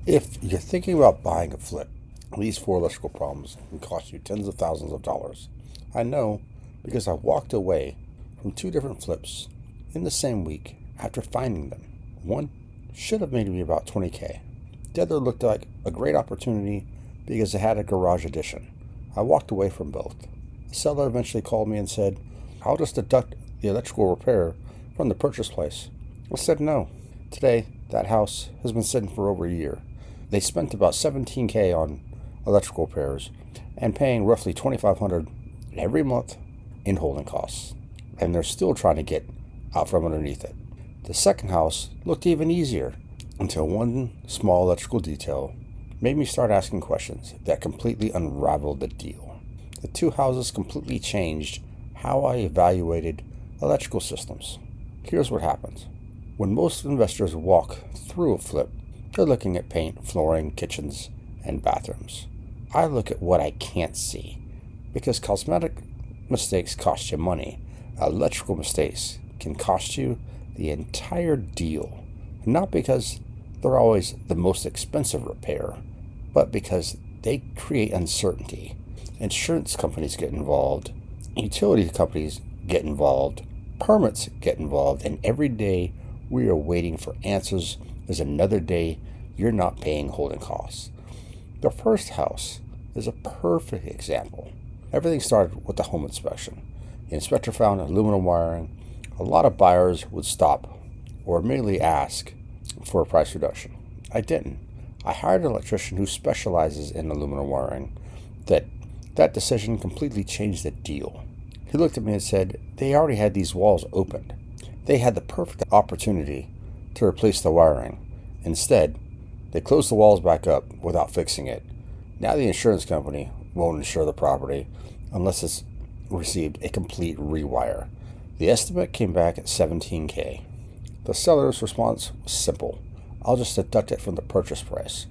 If you're thinking about buying a flip, these four electrical problems can cost you tens of thousands of dollars. I know because I walked away from two different flips in the same week after finding them. One should have made me about 20K. The other looked like a great opportunity because it had a garage addition. I walked away from both. The seller eventually called me and said, I'll just deduct the electrical repair from the purchase price. I said no. Today, that house has been sitting for over a year. They spent about 17K on electrical repairs and paying roughly $2,500 every month in holding costs. And they're still trying to get out from underneath it. The second house looked even easier until one small electrical detail made me start asking questions that completely unraveled the deal. The two houses completely changed how I evaluated electrical systems. Here's what happens. When most investors walk through a flip, they're looking at paint, flooring, kitchens, and bathrooms. I look at what I can't see because cosmetic mistakes cost you money. Electrical mistakes can cost you the entire deal. Not because they're always the most expensive repair, but because they create uncertainty. Insurance companies get involved, utility companies get involved, permits get involved, and every day we are waiting for answers is another day you're not paying holding costs. The first house is a perfect example. Everything started with the home inspection. The inspector found aluminum wiring. A lot of buyers would stop or immediately ask for a price reduction. I didn't. I hired an electrician who specializes in aluminum wiring. That decision completely changed the deal. He looked at me and said, they already had these walls opened. They had the perfect opportunity to replace the wiring. Instead, they closed the walls back up without fixing it. Now the insurance company won't insure the property unless it's received a complete rewire. The estimate came back at 17K. The seller's response was simple. I'll just deduct it from the purchase price.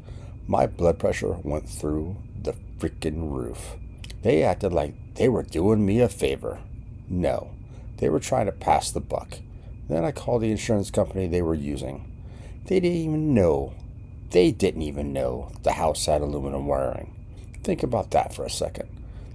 My blood pressure went through the freaking roof. They acted like they were doing me a favor. No, they were trying to pass the buck. Then I called the insurance company they were using. They didn't even know the house had aluminum wiring. Think about that for a second.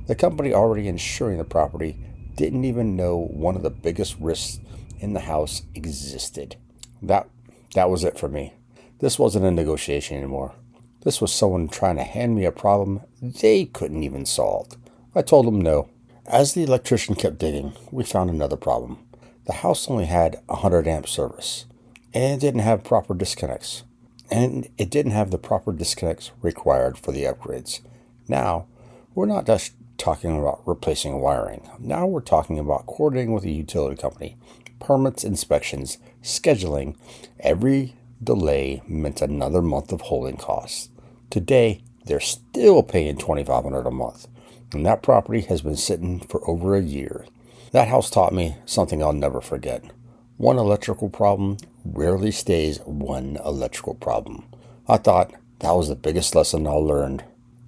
The company already insuring the property didn't even know one of the biggest risks in the house existed. That was it for me. This wasn't a negotiation anymore. This was someone trying to hand me a problem they couldn't even solve. I told them no. As the electrician kept digging, we found another problem. The house only had 100 amp service, and it didn't have proper disconnects. And it didn't have the proper disconnects required for the upgrades. Now, we're not just talking about replacing wiring. Now we're talking about coordinating with a utility company, permits, inspections, scheduling. Every delay meant another month of holding costs. Today, they're still paying $2,500 a month, and that property has been sitting for over a year. That house taught me something I'll never forget. One electrical problem rarely stays one electrical problem. I thought that was the biggest lesson I learned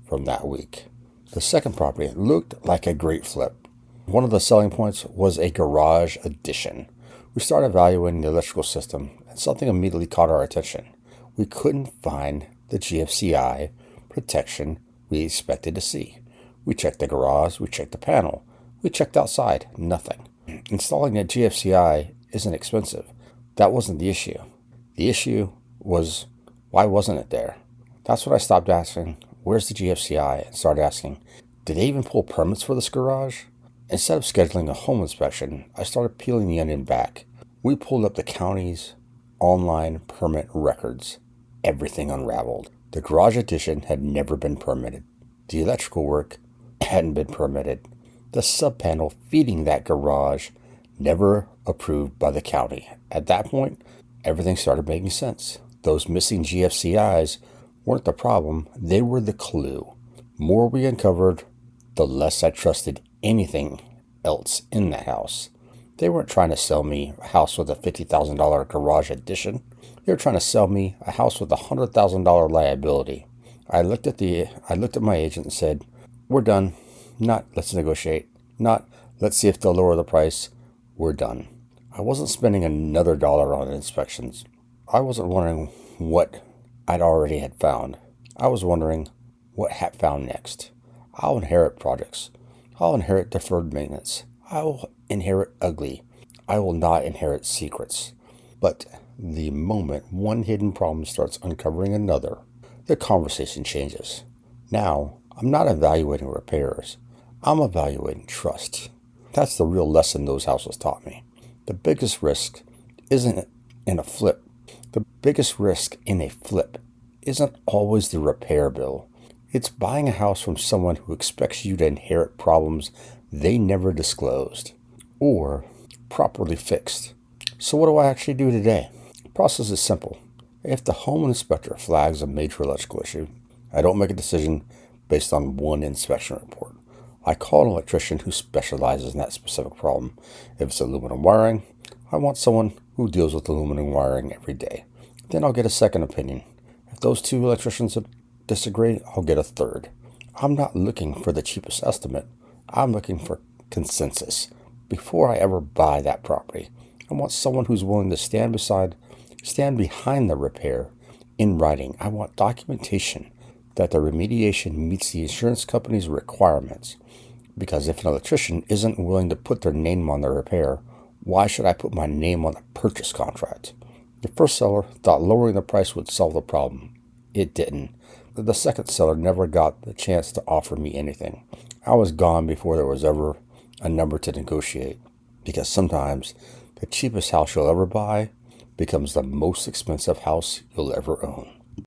from that week. The second property looked like a great flip. One of the selling points was a garage addition. We started evaluating the electrical system, and something immediately caught our attention. We couldn't find the GFCI protection we expected to see. We checked the garage, we checked the panel, we checked outside, nothing. Installing a GFCI isn't expensive. That wasn't the issue. The issue was, why wasn't it there? That's when I stopped asking, where's the GFCI? And started asking, did they even pull permits for this garage? Instead of scheduling a home inspection, I started peeling the onion back. We pulled up the county's online permit records. Everything unraveled. The garage addition had never been permitted. The electrical work hadn't been permitted. The sub-panel feeding that garage never approved by the county. At that point, everything started making sense. Those missing GFCIs weren't the problem, they were the clue. The more we uncovered, the less I trusted anything else in the house. They weren't trying to sell me a house with a $50,000 garage addition. They were trying to sell me a house with a $100,000 liability. I looked at my agent and said, we're done. Not let's negotiate. Not let's see if they'll lower the price. We're done. I wasn't spending another dollar on inspections. I wasn't wondering what I'd already had found. I was wondering what had found next. I'll inherit projects. I'll inherit deferred maintenance. I will inherit ugly. I will not inherit secrets. But the moment one hidden problem starts uncovering another, the conversation changes. Now, I'm not evaluating repairs. I'm evaluating trust. That's the real lesson those houses taught me. The biggest risk isn't in a flip. The biggest risk in a flip isn't always the repair bill. It's buying a house from someone who expects you to inherit problems they never disclosed or properly fixed. So what do I actually do today? The process is simple. If the home inspector flags a major electrical issue, I don't make a decision based on one inspection report. I call an electrician who specializes in that specific problem. If it's aluminum wiring, I want someone who deals with aluminum wiring every day. Then I'll get a second opinion. If those two electricians disagree, I'll get a third. I'm not looking for the cheapest estimate. I'm looking for consensus. Before I ever buy that property, I want someone who's willing to stand behind the repair in writing. I want documentation that the remediation meets the insurance company's requirements. Because if an electrician isn't willing to put their name on the repair, why should I put my name on the purchase contract? The first seller thought lowering the price would solve the problem. It didn't. The second seller never got the chance to offer me anything. I was gone before there was ever a number to negotiate. Because sometimes the cheapest house you'll ever buy becomes the most expensive house you'll ever own.